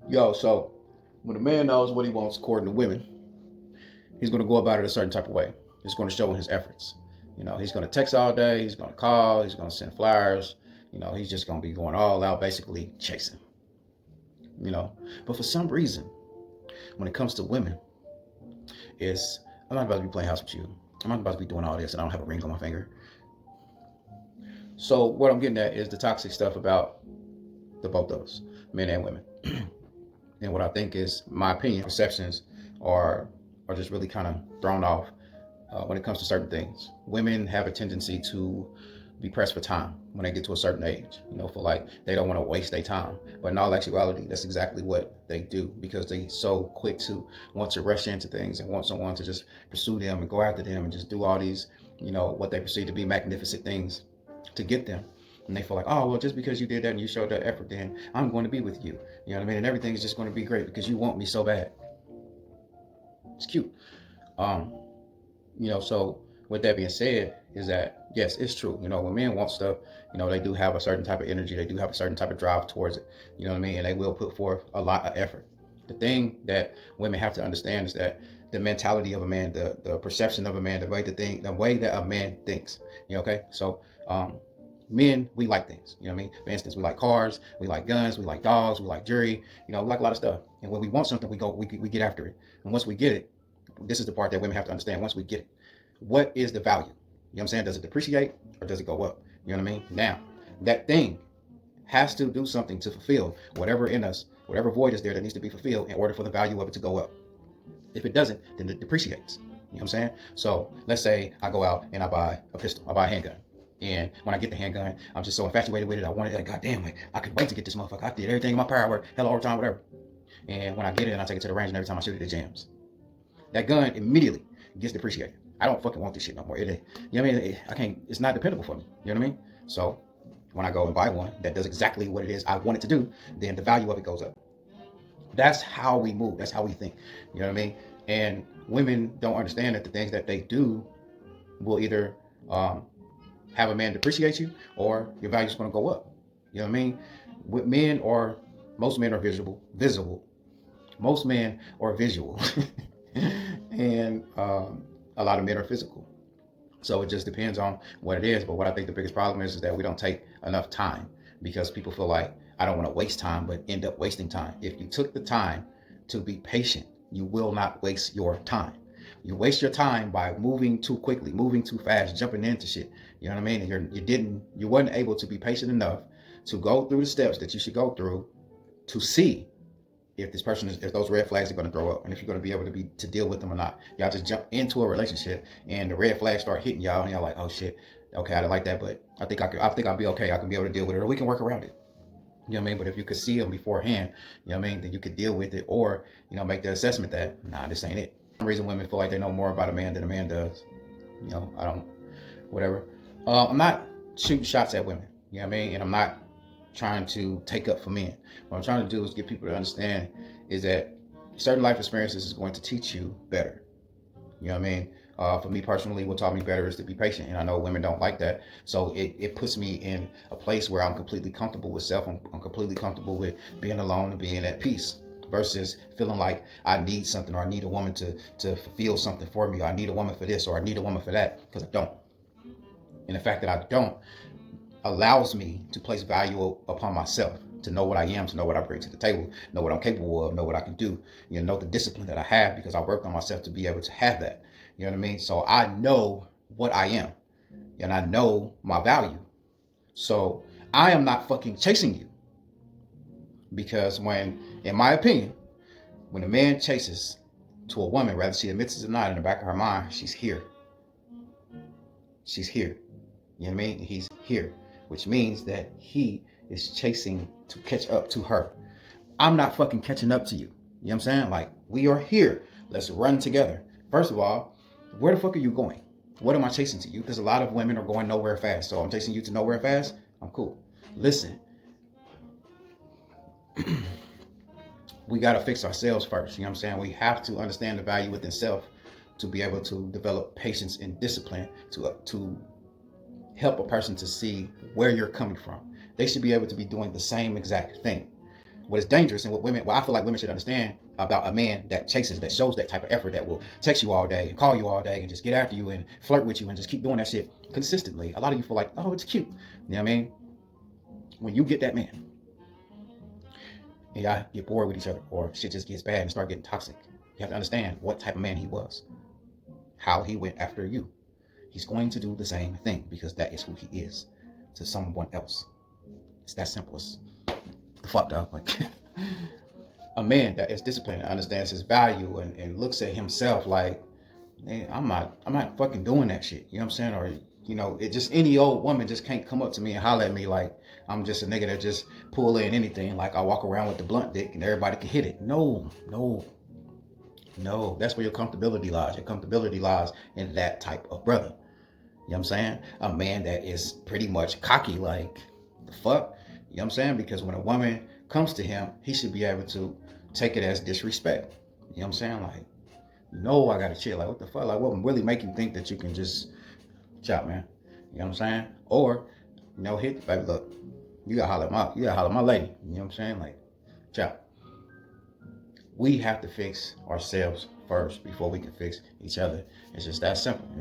Yo, so when a man knows what he wants according to women, he's going to go about it a certain type of way. It's going to show in his efforts. He's going to text all day. He's going to call. He's going to send flyers. He's just going to be going all out, basically chasing. You know, but for some reason, when it comes to women, it's I'm not about to be playing house with you. I'm not about to be doing all this, and I don't have a ring on my finger. So what I'm getting at is the toxic stuff about the both of us, men and women. And what I think is, my opinion, perceptions are are just really kind of thrown off when it comes to certain things. Women have a tendency to be pressed for time when they get to a certain age. For like they don't want to waste their time. But in all actuality, that's exactly what they do because they so quick to want to rush into things and want someone to just pursue them and go after them and just do all these, what they perceive to be magnificent things to get them. And they feel like, oh, well, just because you did that and you showed that effort, then I'm going to be with you. You know what I mean? And everything is just going to be great because you want me so bad. It's cute. Um, so with that being said, is that yes, it's true. When men want stuff, they do have a certain type of energy, they do have a certain type of drive towards it. You know what I mean? And they will put forth a lot of effort. The thing that women have to understand is that the mentality of a man, the perception of a man, the way that a man thinks. Okay? So men, we like things. You know what I mean? For instance, we like cars, we like guns, we like dogs, we like jewelry, we like a lot of stuff. And when we want something, we get after it. And once we get it, this is the part that women have to understand. Once we get it, what is the value? You know what I'm saying? Does it depreciate or does it go up? You know what I mean? Now, that thing has to do something to fulfill whatever in us, whatever void is there that needs to be fulfilled in order for the value of it to go up. If it doesn't, then it depreciates. You know what I'm saying? So let's say I go out and I buy a pistol, I buy a handgun. And when I get the handgun, I'm just so infatuated with it. I want it. Like, goddamn, like, I could wait to get this motherfucker. I did everything in my power, work, hell overtime, whatever. And when I get it and I take it to the range and every time I shoot it, it jams. That gun immediately gets depreciated. I don't fucking want this shit no more. You know what I mean? I can't, it's not dependable for me. You know what I mean? So when I go and buy one that does exactly what it is I want it to do, then the value of it goes up. That's how we move. That's how we think. You know what I mean? And women don't understand that the things that they do will either have a man depreciate you or your value is going to go up. You know what I mean? With men, or most men are visible. Most men are visual. And a lot of men are physical. So it just depends on what it is. But what I think the biggest problem is that we don't take enough time because people feel like, I don't want to waste time, but end up wasting time. If you took the time to be patient, you will not waste your time. You waste your time by moving too quickly, moving too fast, jumping into shit. You know what I mean? And you weren't able to be patient enough to go through the steps that you should go through to see if if those red flags are going to throw up and if you're going to be able to deal with them or not. Y'all just jump into a relationship and the red flags start hitting y'all and y'all like, oh shit, okay, I don't like that, but I think I'll be okay. I can be able to deal with it, or we can work around it. You know what I mean? But if you could see them beforehand, you know what I mean, then you could deal with it, or make the assessment that, nah, this ain't it. For some reason women feel like they know more about a man than a man does. I don't, whatever. I'm not shooting shots at women, you know what I mean? And I'm not trying to take up for men. What I'm trying to do is get people to understand is that certain life experiences is going to teach you better. You know what I mean? For me personally, what taught me better is to be patient. And I know women don't like that. So it puts me in a place where I'm completely comfortable with self. I'm completely comfortable with being alone and being at peace versus feeling like I need something, or I need a woman to fulfill something for me, or I need a woman for this, or I need a woman for that, because I don't. And the fact that I don't allows me to place value upon myself, to know what I am, to know what I bring to the table, know what I'm capable of, know what I can do, know the discipline that I have because I worked on myself to be able to have that. You know what I mean? So I know what I am and I know my value. So I am not fucking chasing you, because in my opinion, when a man chases to a woman, whether she admits it or not, in the back of her mind, she's here. She's here. You know what I mean? He's here, which means that he is chasing to catch up to her. I'm not fucking catching up to you. You know what I'm saying? Like, we are here. Let's run together. First of all, where the fuck are you going? What am I chasing to you? Because a lot of women are going nowhere fast. So I'm chasing you to nowhere fast. I'm cool. Listen, we got to fix ourselves first. You know what I'm saying? We have to understand the value within self to be able to develop patience and discipline to help a person to see where you're coming from. They should be able to be doing the same exact thing. what is dangerous and what I feel like women should understand about a man that chases, that shows that type of effort, that will text you all day and call you all day and just get after you and flirt with you and just keep doing that shit consistently. A lot of you feel like, oh, it's cute. You know what I mean? When you get that man and y'all get bored with each other or shit just gets bad and start getting toxic, you have to understand what type of man he was, how he went after you. He's going to do the same thing because that is who he is to someone else. It's that simple. It's the fuck up. Like a man that is disciplined and understands his value and looks at himself like, man, I'm not fucking doing that shit. You know what I'm saying? Or, you know, it just, any old woman just can't come up to me and holler at me like I'm just a nigga that just pull in anything. Like I walk around with the blunt dick and everybody can hit it. No. That's where your comfortability lies. Your comfortability lies in that type of brother. You know what I'm saying? A man that is pretty much cocky, like, the fuck? You know what I'm saying? Because when a woman comes to him, he should be able to take it as disrespect. You know what I'm saying? Like, no, I gotta chill. Like, what the fuck? Like, what really make you think that you can just chop, man? You know what I'm saying? Or, you know, hit, baby, look, you gotta holler at my lady. You know what I'm saying? Like, chop. We have to fix ourselves first before we can fix each other. It's just that simple. You know?